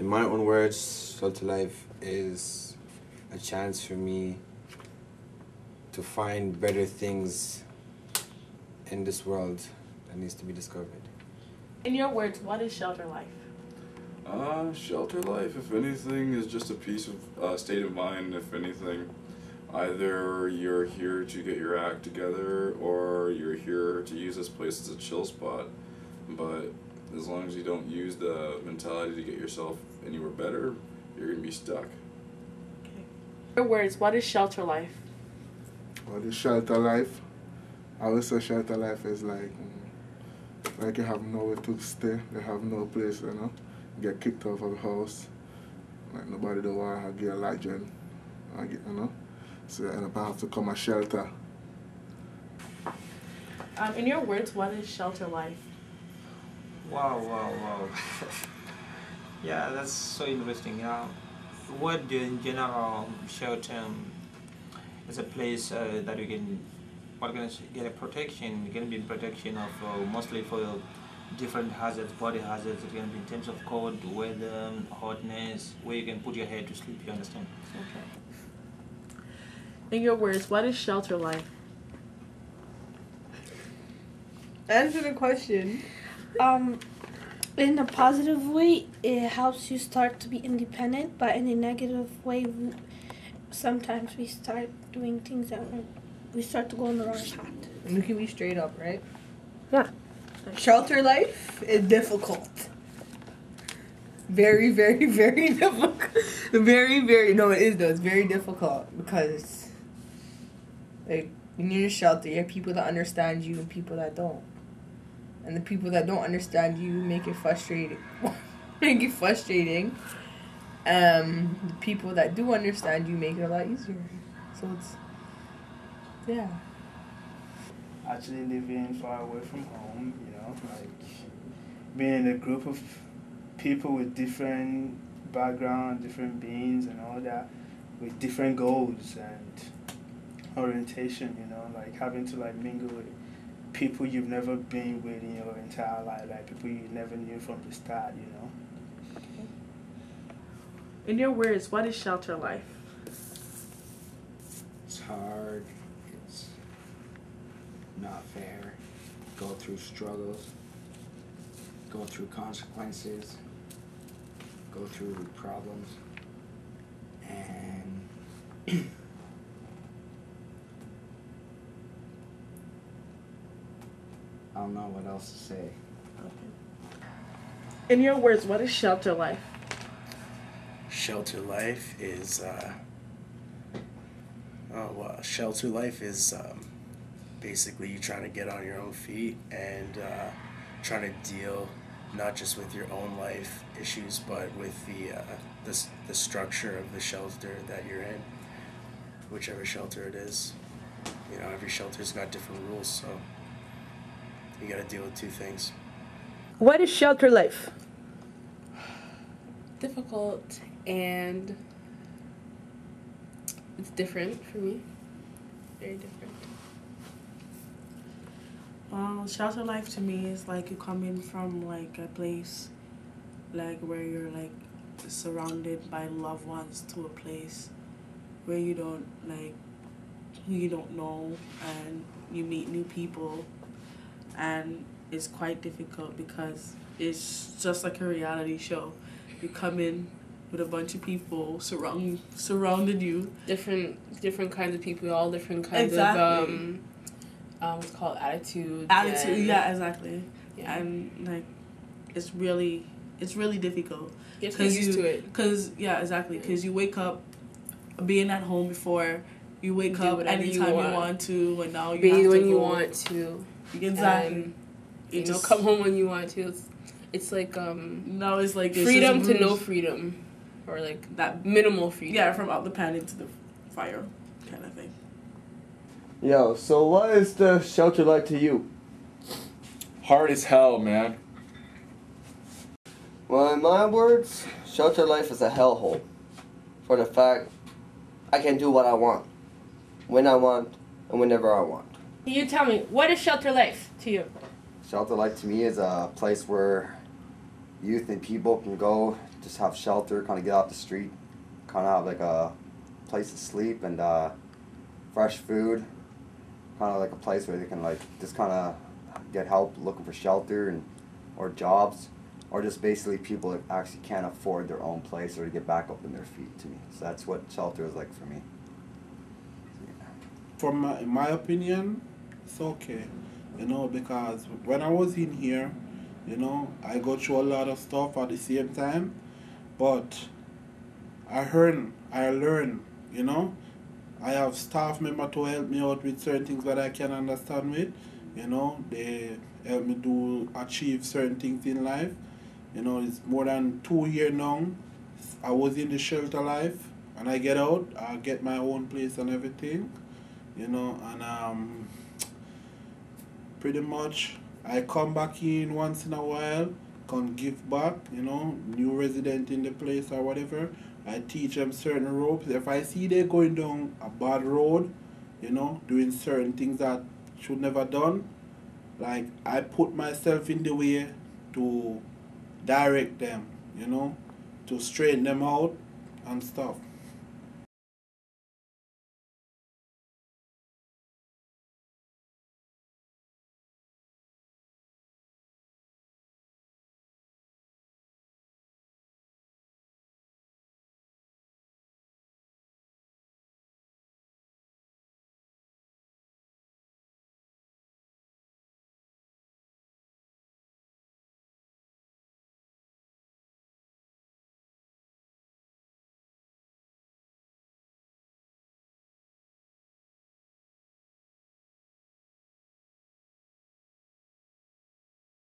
In my own words, shelter life is a chance for me to find better things in this world that needs to be discovered. In your words, what is shelter life? Shelter life, if anything, is just a piece of state of mind. If anything, either you're here to get your act together or you're here to use this place as a chill spot. But as long as you don't use the mentality to get yourself anywhere better, you're going to be stuck. Okay. In your words, what is shelter life? What is shelter life? I would say shelter life is like you have nowhere to stay, you have no place, you know. You get kicked out of the house, like nobody don't want to get a lodging, you know. So you end up have to come a shelter. In your words, what is shelter life? Wow. Yeah, that's so interesting. What in general shelter is a place that you can get a protection. You can be in protection of mostly for different hazards, body hazards. It can be in terms of cold, weather, hotness, where you can put your head to sleep. You understand? Okay. In your words, what is shelter life? Answer the question. In a positive way, it helps you start to be independent, but in a negative way, sometimes we start doing things that we start to go on the wrong path. And we can be straight up, right? Yeah. Shelter life is difficult. Very, very, very difficult. No, it is though. It's very difficult because, like, when you're in a shelter, you have people that understand you and people that don't. And the people that don't understand you make it frustrating. The people that do understand you make it a lot easier. So it's, yeah. Actually living far away from home, you know, like being in a group of people with different background, different beings and all that, with different goals and orientation, you know, like having to like mingle with people you've never been with in your entire life, like people you never knew from the start, you know. In your words, what is shelter life? It's hard, it's not fair, go through struggles, go through consequences, go through problems, and I don't know what else to say. Okay. In your words, what is shelter life? Shelter life is, shelter life is basically you trying to get on your own feet and trying to deal not just with your own life issues, but with the structure of the shelter that you're in, whichever shelter it is. You know, every shelter's got different rules, so you got to deal with two things. What is shelter life? Difficult, and it's different for me. Very different. Shelter life to me is like you come in from like a place like where you're like surrounded by loved ones to a place where you don't like who you don't know, and you meet new people, and it's quite difficult because it's just like a reality show. You come in with a bunch of people surrounded you. Different kinds of people, all different kinds exactly. of what's called attitude. Yeah, exactly. Yeah. And like it's really difficult. Get used to it. Cause exactly. Cause you wake up being at home before. You wake up anytime you want to, and now you bathe have to when go. you want to. Exactly. And, come home when you want to. It's like no, it's like freedom to no freedom, or like that minimal freedom. Yeah, from out the pan into the fire, kind of thing. Yo, so what is the shelter like to you? Hard as hell, man. Well, in my words, shelter life is a hellhole. For the fact I can do what I want, when I want, and whenever I want. You tell me, what is shelter life to you? Shelter life to me is a place where youth and people can go, just have shelter, kind of get off the street, kind of have like a place to sleep and fresh food, kind of like a place where they can like just kind of get help looking for shelter and or jobs, or just basically people that actually can't afford their own place or to get back up on their feet. To me, so that's what shelter is like for me. From my opinion, it's okay, you know, because when I was in here, you know, I go through a lot of stuff at the same time, but I learn, you know. I have staff member to help me out with certain things that I can understand with, you know. They help me to achieve certain things in life. You know, it's more than 2 years now. I was in the shelter life, and I get out, I get my own place and everything, you know, and pretty much I come back in once in a while, can give back, you know, new resident in the place or whatever. I teach them certain ropes. If I see they're going down a bad road, you know, doing certain things that should never done, like I put myself in the way to direct them, you know, to straighten them out and stuff.